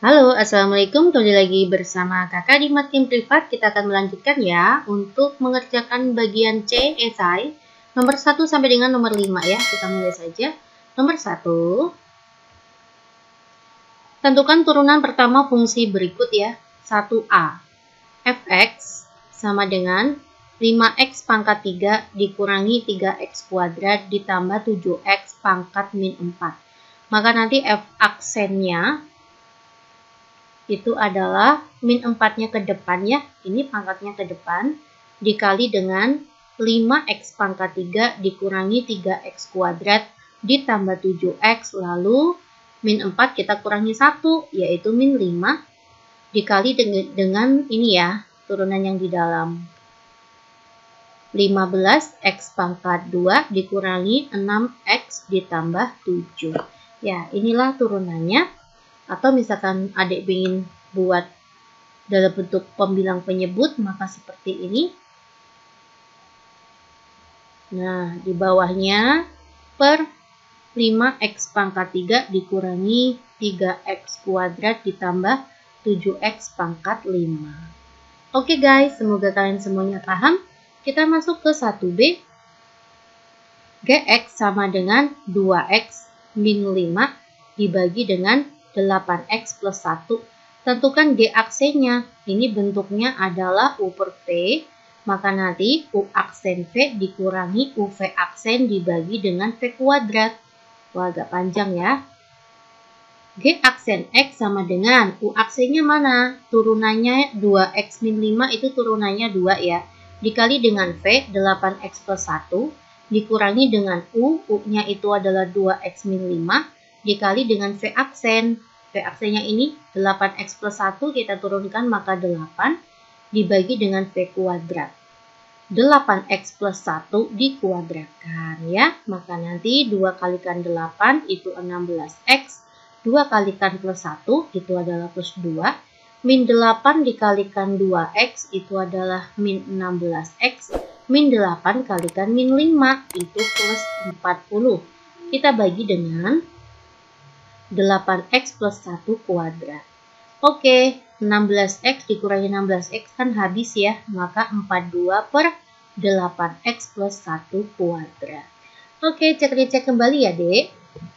Halo, Assalamualaikum. Kembali lagi bersama kakak di Makin Privat. Kita akan melanjutkan ya untuk mengerjakan bagian C esai nomor 1 sampai dengan nomor 5 ya. Kita mulai saja. Nomor 1. Tentukan turunan pertama fungsi berikut ya. 1A. Fx sama dengan 5x pangkat 3 dikurangi 3x kuadrat ditambah 7x pangkat min 4. Maka nanti f aksennya itu adalah min 4-nya ke depan ya. Ini pangkatnya ke depan dikali dengan 5x pangkat 3 dikurangi 3x kuadrat ditambah 7x, lalu min 4 kita kurangi 1 yaitu min 5 dikali dengan ini ya, turunan yang di dalam 15x pangkat 2 dikurangi 6x ditambah 7. Ya, inilah turunannya. Atau misalkan adik ingin buat dalam bentuk pembilang penyebut, maka seperti ini. Nah, di bawahnya per 5x pangkat 3 dikurangi 3x kuadrat ditambah 7x pangkat 5. Oke guys, semoga kalian semuanya paham. Kita masuk ke 1B. Gx sama dengan 2x min 5 dibagi dengan 8x plus 1. Tentukan G aksennya. Ini bentuknya adalah U per V. Maka nanti U aksen V dikurangi UV aksen dibagi dengan V kuadrat. Wah, agak panjang ya. G aksen X sama dengan U aksennya mana? Turunannya 2x min 5 itu turunannya 2 ya. Dikali dengan V 8x plus 1. Dikurangi dengan U. U-nya itu adalah 2x min 5. Dikali dengan V aksen. V aksennya ini 8x plus 1 kita turunkan maka 8 dibagi dengan V kuadrat. 8x plus 1 dikuadratkan ya. Maka nanti 2 kalikan 8 itu 16x. 2 kalikan plus 1 itu adalah plus 2. Min 8 dikalikan 2x itu adalah min 16x. Min 8 kalikan min 5 itu plus 40. Kita bagi dengan 8x plus 1 kuadrat. Oke, 16x dikurangi 16x kan habis ya. Maka 42 per 8x plus 1 kuadrat. Oke, cek kembali ya dek.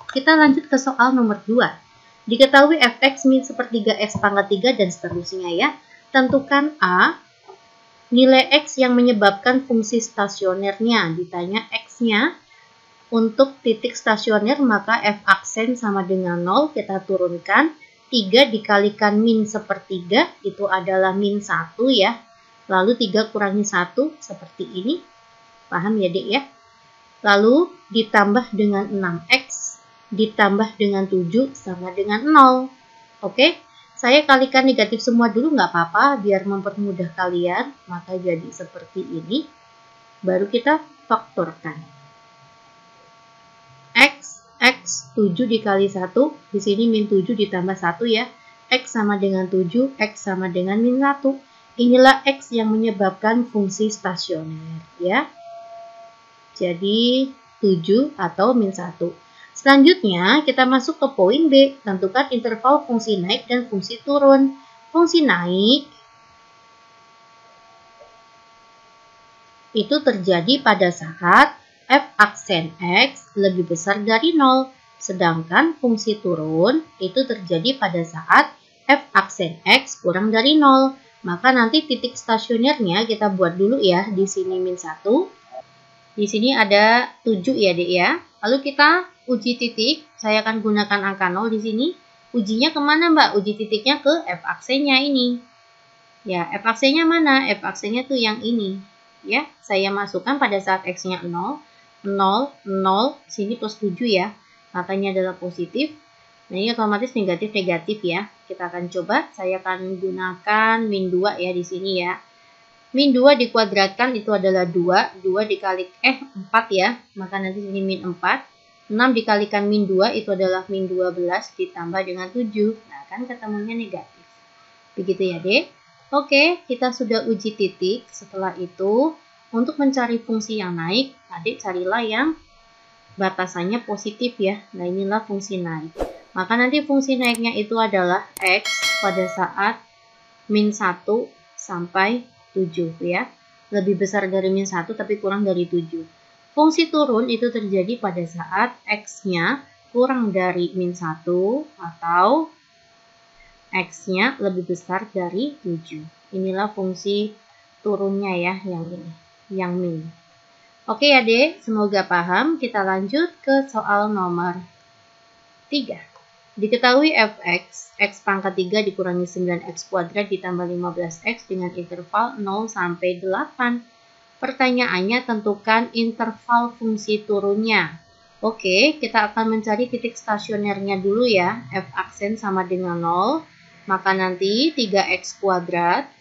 Kita lanjut ke soal nomor 2. Diketahui fx min sepertiga x pangkat 3 dan seterusnya ya. Tentukan A, nilai x yang menyebabkan fungsi stasionernya. Ditanya x-nya. Untuk titik stasioner maka f aksen sama dengan 0, kita turunkan 3 dikalikan min sepertiga itu adalah min 1 ya. Lalu 3 kurangi 1 seperti ini. Paham ya dek ya? Lalu ditambah dengan 6x ditambah dengan 7 sama dengan 0. Oke, saya kalikan negatif semua dulu nggak apa-apa biar mempermudah kalian. Maka jadi seperti ini. Baru kita faktorkan. X 7 dikali 1, di sini min 7 ditambah 1 ya. X sama dengan 7, X sama dengan min 1. Inilah X yang menyebabkan fungsi stasioner ya. Jadi 7 atau min 1. Selanjutnya kita masuk ke poin B. Tentukan interval fungsi naik dan fungsi turun. Fungsi naik itu terjadi pada saat f aksen x lebih besar dari 0. Sedangkan fungsi turun itu terjadi pada saat f aksen x kurang dari 0. Maka nanti titik stasionernya kita buat dulu ya. Di sini min 1. Di sini ada 7 ya dek ya. Lalu kita uji titik. Saya akan gunakan angka 0 di sini. Ujinya kemana mbak? Uji titiknya ke f aksennya ini. Ya, f aksennya mana? F aksennya tuh yang ini. Ya, saya masukkan pada saat x-nya 0. 0, 0, sini plus 7 ya. Makanya adalah positif. Nah, ini otomatis negatif-negatif ya. Kita akan coba. Saya akan gunakan min 2 ya di sini ya. Min 2 dikuadratkan itu adalah 2. 2 dikali 4 ya. Maka nanti sini min 4. 6 dikalikan min 2 itu adalah min 12 ditambah dengan 7. Nah, kan ketemunya negatif. Begitu ya, dek. Oke, kita sudah uji titik. Setelah itu, untuk mencari fungsi yang naik, adik carilah yang batasannya positif ya. Nah, inilah fungsi naik. Maka nanti fungsi naiknya itu adalah X pada saat min 1 sampai 7 ya. Lebih besar dari min 1 tapi kurang dari 7. Fungsi turun itu terjadi pada saat X-nya kurang dari min 1 atau X-nya lebih besar dari 7. Inilah fungsi turunnya ya, yang ini, yang min. Oke ya Dek, semoga paham. Kita lanjut ke soal nomor 3. Diketahui fx, x pangkat 3 dikurangi 9x kuadrat ditambah 15x dengan interval 0 sampai 8. Pertanyaannya tentukan interval fungsi turunnya. Oke, kita akan mencari titik stasionernya dulu ya. F aksen sama dengan 0. Maka nanti 3x kuadrat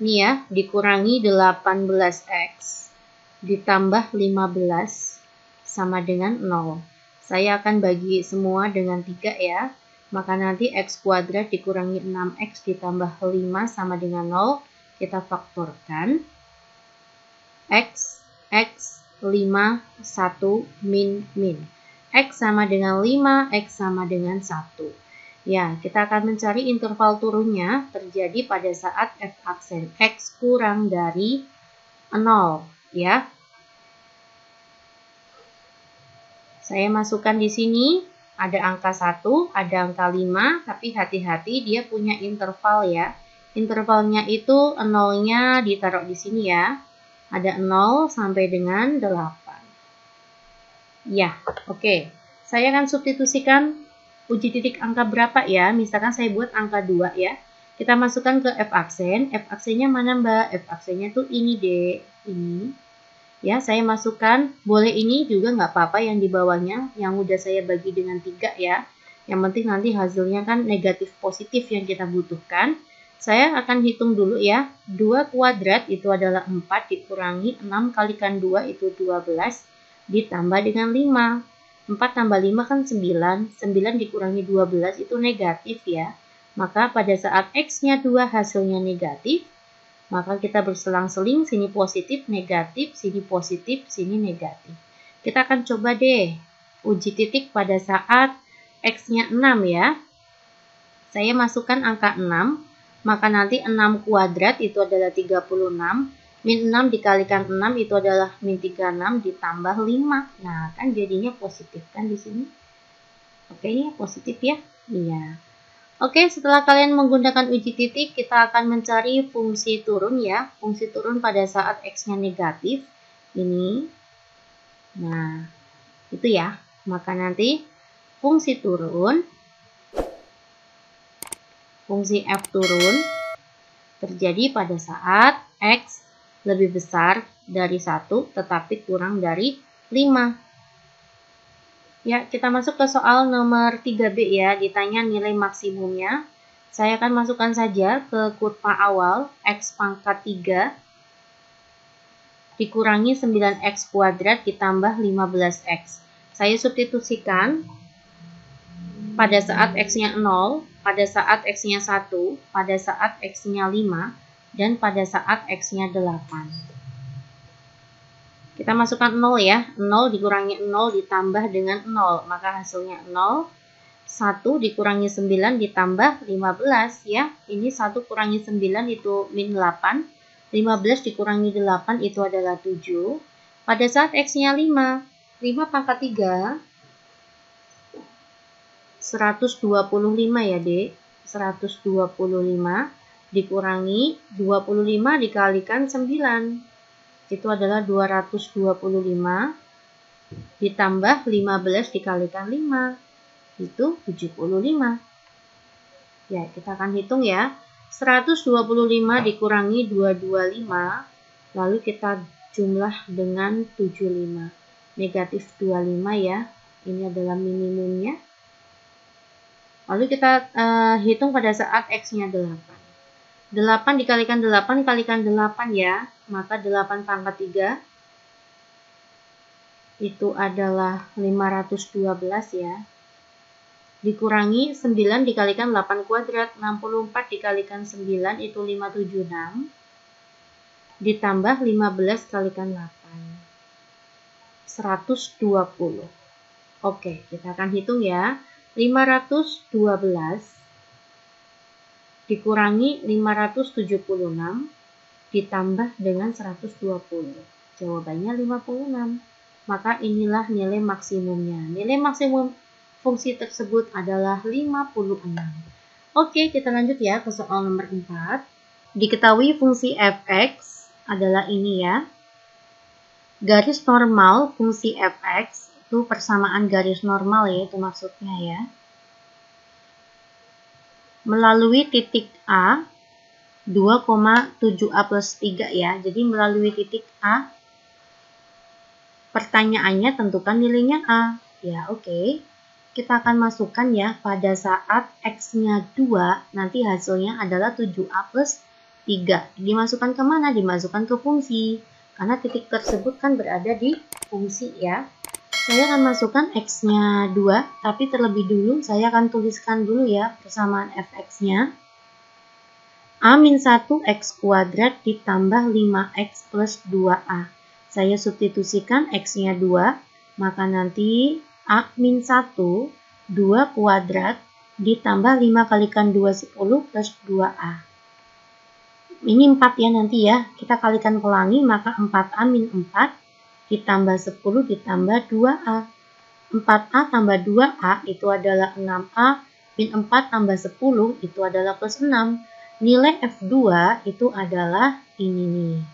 ini ya dikurangi 18x ditambah 15 sama dengan 0. Saya akan bagi semua dengan 3 ya. Maka nanti x kuadrat dikurangi 6x ditambah 5 sama dengan 0. Kita faktorkan. X, 5, 1, min. X sama dengan 5, X sama dengan 1. Ya, kita akan mencari interval turunnya terjadi pada saat f aksen X kurang dari 0 ya. Saya masukkan di sini ada angka 1, ada angka 5, tapi hati-hati dia punya interval ya. Intervalnya itu 0-nya ditaruh di sini ya. Ada 0 sampai dengan 8. Ya, oke. Saya akan substitusikan uji titik angka berapa ya. Misalkan saya buat angka 2 ya. Kita masukkan ke F aksen. F aksennya mana Mbak? F aksennya tuh ini deh. Ini. Ya, saya masukkan. Boleh ini juga nggak apa-apa yang di bawahnya. Yang udah saya bagi dengan 3 ya. Yang penting nanti hasilnya kan negatif positif yang kita butuhkan. Saya akan hitung dulu ya. 2 kuadrat itu adalah 4 dikurangi 6 kalikan 2 itu 12 ditambah dengan 5. 4 tambah 5 kan 9. 9 dikurangi 12 itu negatif ya. Maka pada saat X-nya 2 hasilnya negatif. Maka kita berselang-seling. Sini positif, negatif, sini positif, sini negatif. Kita akan coba deh. Uji titik pada saat X-nya 6 ya. Saya masukkan angka 6. Maka nanti 6 kuadrat itu adalah 36. Min 6 dikalikan 6 itu adalah min 36 ditambah 5. Nah, kan jadinya positif kan di sini. Oke, ini positif ya? Iya. Oke, setelah kalian menggunakan uji titik, kita akan mencari fungsi turun ya. Fungsi turun pada saat X-nya negatif. Ini. Nah, itu ya. Maka nanti fungsi turun, fungsi F turun, terjadi pada saat X lebih besar dari 1 tetapi kurang dari 5. Ya, kita masuk ke soal nomor 3B ya, ditanya nilai maksimumnya. Saya akan masukkan saja ke kurva awal X pangkat 3 dikurangi 9X kuadrat ditambah 15X. Saya substitusikan pada saat X-nya 0, pada saat X-nya 1, pada saat X-nya 5, dan pada saat X-nya 8. Kita masukkan 0 ya. 0 dikurangi 0 ditambah dengan 0. Maka hasilnya 0. 1 dikurangi 9 ditambah 15 ya. Ini 1 kurangi 9 itu min 8. 15 dikurangi 8 itu adalah 7. Pada saat X-nya 5. 5 pangkat 3. 125 ya Dek. 125 dikurangi 25 dikalikan 9. Itu adalah 225 ditambah 15 dikalikan 5. Itu 75. Ya, kita akan hitung ya. 125 dikurangi 225. Lalu kita jumlah dengan 75. Negatif 25 ya. Ini adalah minimumnya. Lalu kita hitung pada saat X-nya 8. 8 dikalikan 8 kalikan 8 ya. Maka 8 pangkat 3 itu adalah 512 ya. Dikurangi 9 dikalikan 8 kuadrat. 64 dikalikan 9 itu 576. Ditambah 15 kalikan 8. 120. Oke, kita akan hitung ya. 512 dikurangi 576 ditambah dengan 120. Jawabannya 56. Maka inilah nilai maksimumnya. Nilai maksimum fungsi tersebut adalah 56. Oke, kita lanjut ya ke soal nomor 4. Diketahui fungsi f(x) adalah ini ya. Garis normal fungsi f(x) itu persamaan garis normal ya, itu maksudnya ya. Melalui titik A 2,7A plus 3 ya. Jadi melalui titik A, pertanyaannya tentukan nilainya A. Ya, oke. Kita akan masukkan ya, pada saat X-nya 2, nanti hasilnya adalah 7A plus 3. Dimasukkan kemana? Dimasukkan ke fungsi. Karena titik tersebut kan berada di fungsi ya. Saya akan masukkan X-nya 2, tapi terlebih dulu saya akan tuliskan dulu ya persamaan fx-nya. A-1 X kuadrat ditambah 5X plus 2A. Saya substitusikan X-nya 2, maka nanti A-1 2 kuadrat ditambah 5 kalikan 2 10 plus 2A. Ini 4 ya nanti ya, kita kalikan pelangi, maka 4A min 4 ditambah 10 ditambah 2A. 4A tambah 2A itu adalah 6A, min 4 tambah 10 itu adalah plus 6. Nilai F2 itu adalah ini nih.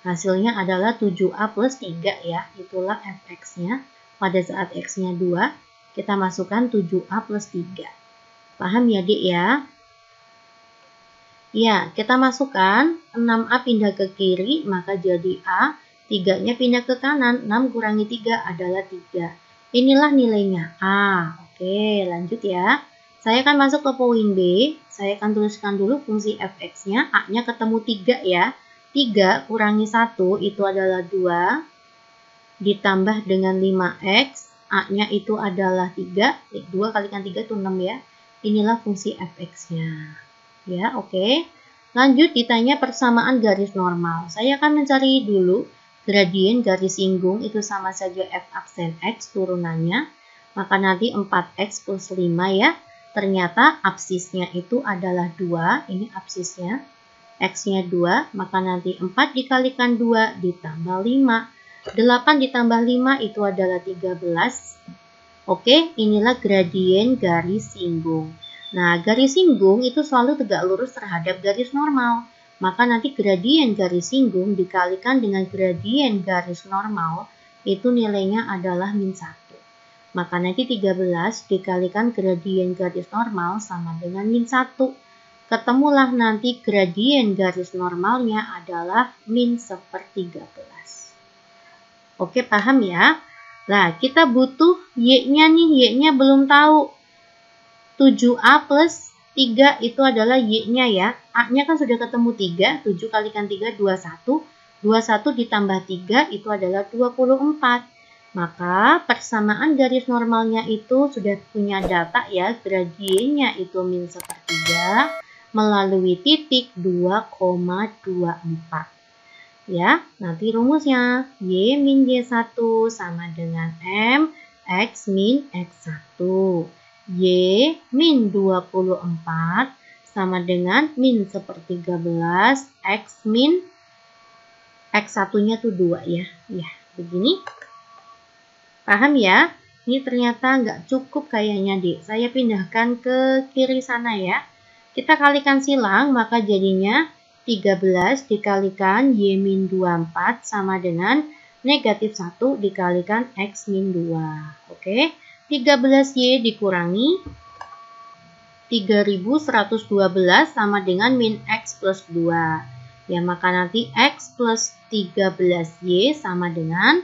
Hasilnya adalah 7A plus 3 ya, itulah Fx-nya. Pada saat X-nya 2, kita masukkan 7A plus 3. Paham ya, Dik ya? Ya, kita masukkan 6A pindah ke kiri, maka jadi A. 3-nya pindah ke kanan, 6 kurangi 3 adalah 3. Inilah nilainya A. Oke, lanjut ya. Saya akan masuk ke poin B. Saya akan tuliskan dulu fungsi fx-nya. A-nya ketemu 3 ya. 3 kurangi 1 itu adalah 2. Ditambah dengan 5x. A-nya itu adalah 3. 2 kalikan 3 itu 6 ya. Inilah fungsi fx-nya. Ya, oke. Lanjut ditanya persamaan garis normal. Saya akan mencari dulu gradien garis singgung, itu sama saja f aksen x turunannya, maka nanti 4x plus 5 ya. Ternyata absisnya itu adalah 2, ini absisnya, x-nya 2, maka nanti 4 dikalikan 2 ditambah 5. 8 ditambah 5 itu adalah 13. Oke, inilah gradien garis singgung. Nah, garis singgung itu selalu tegak lurus terhadap garis normal. Maka nanti gradien garis singgung dikalikan dengan gradien garis normal, itu nilainya adalah min 1. Maka nanti 13 dikalikan gradien garis normal sama dengan min 1. Ketemulah nanti gradien garis normalnya adalah min 1/13. Oke, paham ya? Nah, kita butuh Y-nya nih, Y-nya belum tahu. 7A plus 3 itu adalah Y-nya ya. A-nya kan sudah ketemu 3. 7 kalikan 3, 21. 21 ditambah 3 itu adalah 24. Maka persamaan garis normalnya itu sudah punya data ya. Gradiennya itu min 1/3 melalui titik 2,24. Ya, nanti rumusnya Y min Y1 sama dengan M X min X1. Y min 24 sama dengan min 1/13 X min X1-nya tuh 2 ya. Ya, begini. Paham ya? Ini ternyata nggak cukup kayaknya, Dik. Saya pindahkan ke kiri sana ya. Kita kalikan silang, maka jadinya 13 dikalikan Y min 24 sama dengan negatif 1 dikalikan X min 2. Oke. 13Y dikurangi 3112 sama dengan min X plus 2. Ya, maka nanti X plus 13Y sama dengan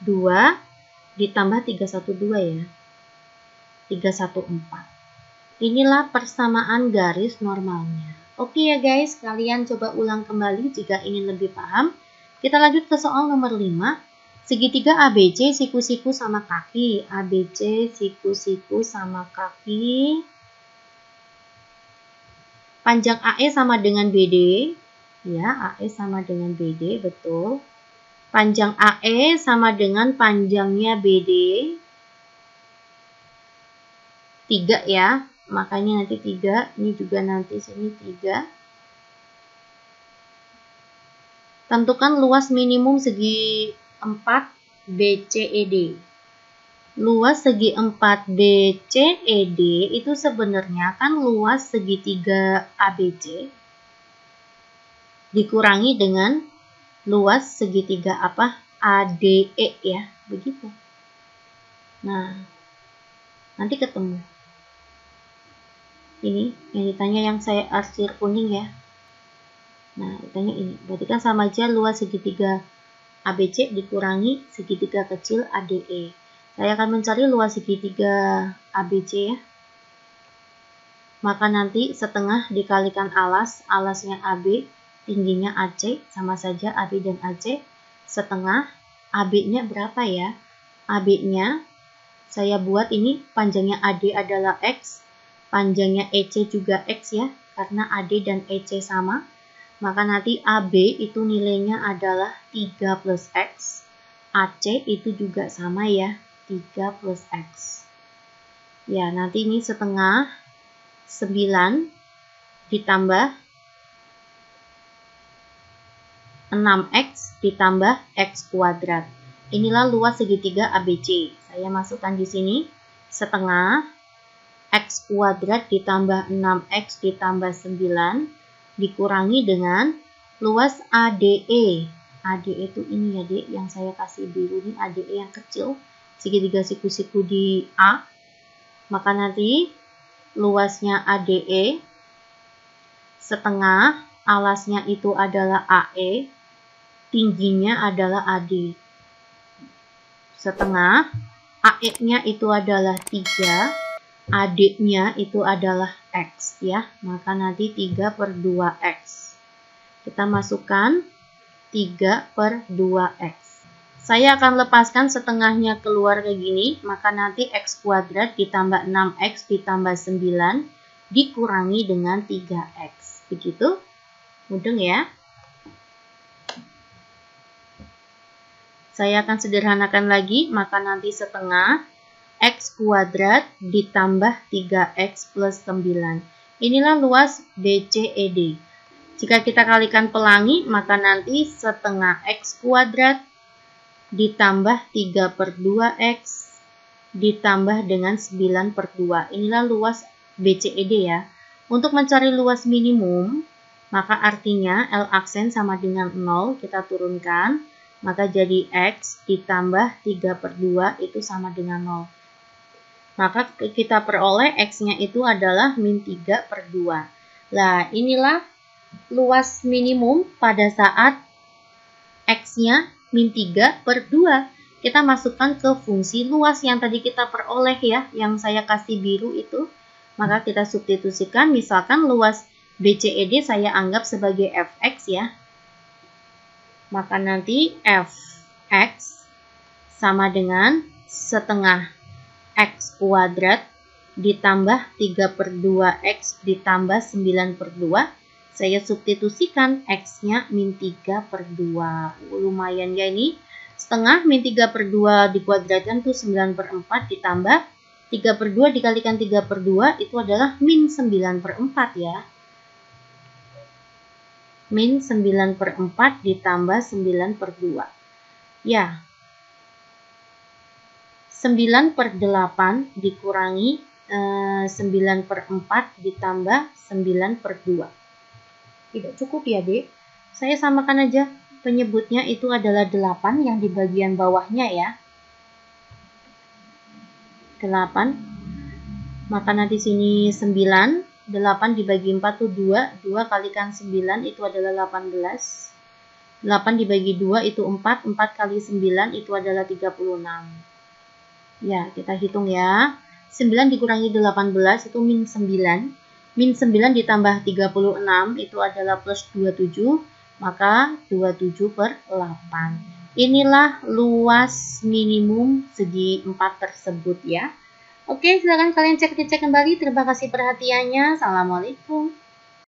2 ditambah 312 ya. 314. Inilah persamaan garis normalnya. Oke ya guys, kalian coba ulang kembali jika ingin lebih paham. Kita lanjut ke soal nomor 5. Segitiga ABC siku-siku sama kaki. ABC siku-siku sama kaki. Panjang AE sama dengan BD. Ya, AE sama dengan BD, betul. Panjang AE sama dengan panjangnya BD. 3 ya. Makanya nanti 3, ini juga nanti sini 3. Tentukan luas minimum segi 4 BCED. Luas segi 4 BCED itu sebenarnya kan luas segitiga ABC dikurangi dengan luas segitiga apa? ADE ya, begitu. Nah, nanti ketemu. Ini yang ditanya yang saya arsir kuning ya. Nah, ditanya ini. Berarti kan sama aja luas segitiga ABC dikurangi segitiga kecil ADE. Saya akan mencari luas segitiga ABC ya. Maka nanti setengah dikalikan alas, alasnya AB, tingginya AC, sama saja AB dan AC. Setengah, AB-nya berapa ya? AB-nya, saya buat ini panjangnya AD adalah X, panjangnya EC juga X ya, karena AD dan EC sama. Maka nanti AB itu nilainya adalah 3 plus X. AC itu juga sama ya, 3 plus X. Ya, nanti ini setengah 9 ditambah 6X ditambah X kuadrat. Inilah luas segitiga ABC. Saya masukkan di sini setengah X kuadrat ditambah 6X ditambah 9 dikurangi dengan luas ADE. ADE itu ini ya, Dek, yang saya kasih biru ini ADE yang kecil, segitiga siku-siku di A. Maka nanti luasnya ADE setengah, alasnya itu adalah AE, tingginya adalah AD. Setengah, AE-nya itu adalah 3, AD-nya itu adalah X ya. Maka nanti 3 per 2X. Kita masukkan 3 per 2X. Saya akan lepaskan setengahnya keluar kayak gini. Maka nanti X kuadrat ditambah 6X ditambah 9 dikurangi dengan 3X. Begitu? Mudeng ya? Saya akan sederhanakan lagi. Maka nanti setengah X kuadrat ditambah 3X plus 9. Inilah luas BCED. Jika kita kalikan pelangi, maka nanti setengah X kuadrat ditambah 3 per 2X ditambah dengan 9 per 2. Inilah luas BCED ya. Untuk mencari luas minimum, maka artinya L aksen sama dengan 0, kita turunkan. Maka jadi X ditambah 3 per 2 itu sama dengan 0. Maka kita peroleh X-nya itu adalah min 3 per 2. Nah, inilah luas minimum pada saat X-nya min 3 per 2. Kita masukkan ke fungsi luas yang tadi kita peroleh ya, yang saya kasih biru itu. Maka kita substitusikan, misalkan luas BCED saya anggap sebagai Fx ya. Maka nanti Fx sama dengan setengah X kuadrat ditambah 3 per 2X ditambah 9 per 2. Saya substitusikan X-nya min 3 per 2. Lumayan ya ini. Setengah min 3 per 2 dikuadratkan itu 9 per 4 ditambah 3 per 2 dikalikan 3 per 2 itu adalah min 9 per 4 ya. Min 9 per 4 ditambah 9 per 2. Ya. 9 per 8 dikurangi 9 per 4 ditambah 9 per 2. Tidak cukup ya, Dek. Saya samakan aja. Penyebutnya itu adalah 8 yang di bagian bawahnya ya. 8. Maka nanti sini 9. 8 dibagi 4 itu 2. 2 kalikan 9 itu adalah 18. 8 dibagi 2 itu 4. 4 kali 9 itu adalah 36. Ya, kita hitung ya. 9 dikurangi 18 itu min 9. Min 9 ditambah 36 itu adalah plus 27. Maka 27 per 8. Inilah luas minimum segi 4 tersebut ya. Oke, silakan kalian cek kembali. Terima kasih perhatiannya. Assalamualaikum.